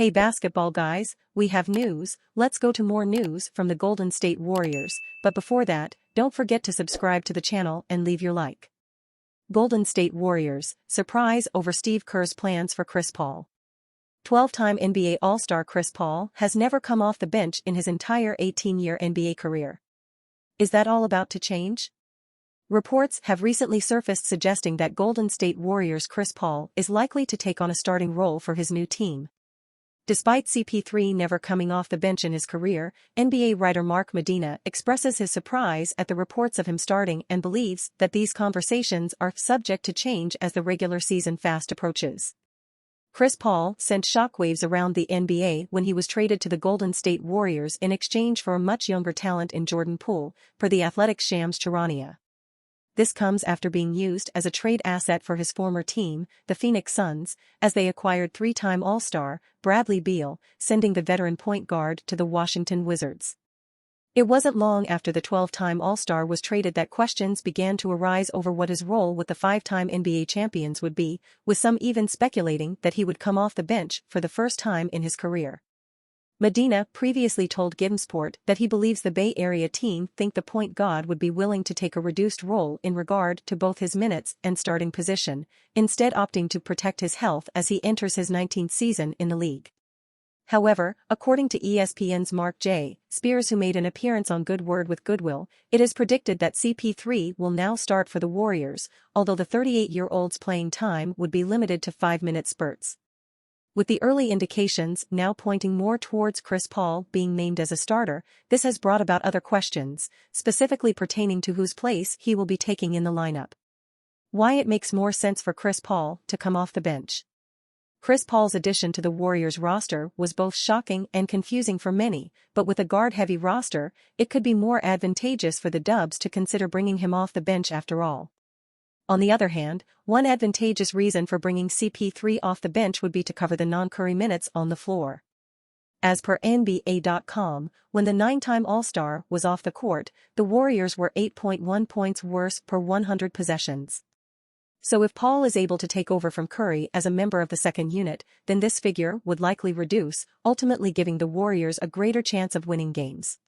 Hey basketball guys, we have news. Let's go to more news from the Golden State Warriors, but before that, don't forget to subscribe to the channel and leave your like. Golden State Warriors, surprise over Steve Kerr's plans for Chris Paul. 12-time NBA All-Star Chris Paul has never come off the bench in his entire 18-year NBA career. Is that all about to change? Reports have recently surfaced suggesting that Golden State Warriors' Chris Paul is likely to take on a starting role for his new team. Despite CP3 never coming off the bench in his career, NBA writer Mark Medina expresses his surprise at the reports of him starting and believes that these conversations are subject to change as the regular season fast approaches. Chris Paul sent shockwaves around the NBA when he was traded to the Golden State Warriors in exchange for a much younger talent in Jordan Poole, per the Athletic's Shams Charania. This comes after being used as a trade asset for his former team, the Phoenix Suns, as they acquired three-time All-Star, Bradley Beal, sending the veteran point guard to the Washington Wizards. It wasn't long after the 12-time All-Star was traded that questions began to arise over what his role with the five-time NBA champions would be, with some even speculating that he would come off the bench for the first time in his career. Medina previously told Gimsport that he believes the Bay Area team think the point guard would be willing to take a reduced role in regard to both his minutes and starting position, instead opting to protect his health as he enters his 19th season in the league. However, according to ESPN's Mark J. Spears, who made an appearance on Good Word with Goodwill, it is predicted that CP3 will now start for the Warriors, although the 38-year-old's playing time would be limited to 5-minute spurts. With the early indications now pointing more towards Chris Paul being named as a starter, this has brought about other questions, specifically pertaining to whose place he will be taking in the lineup. Why it makes more sense for Chris Paul to come off the bench. Chris Paul's addition to the Warriors roster was both shocking and confusing for many, but with a guard-heavy roster, it could be more advantageous for the Dubs to consider bringing him off the bench after all. On the other hand, one advantageous reason for bringing CP3 off the bench would be to cover the non-Curry minutes on the floor. As per NBA.com, when the 9-time All-Star was off the court, the Warriors were 8.1 points worse per 100 possessions. So if Paul is able to take over from Curry as a member of the second unit, then this figure would likely reduce, ultimately giving the Warriors a greater chance of winning games.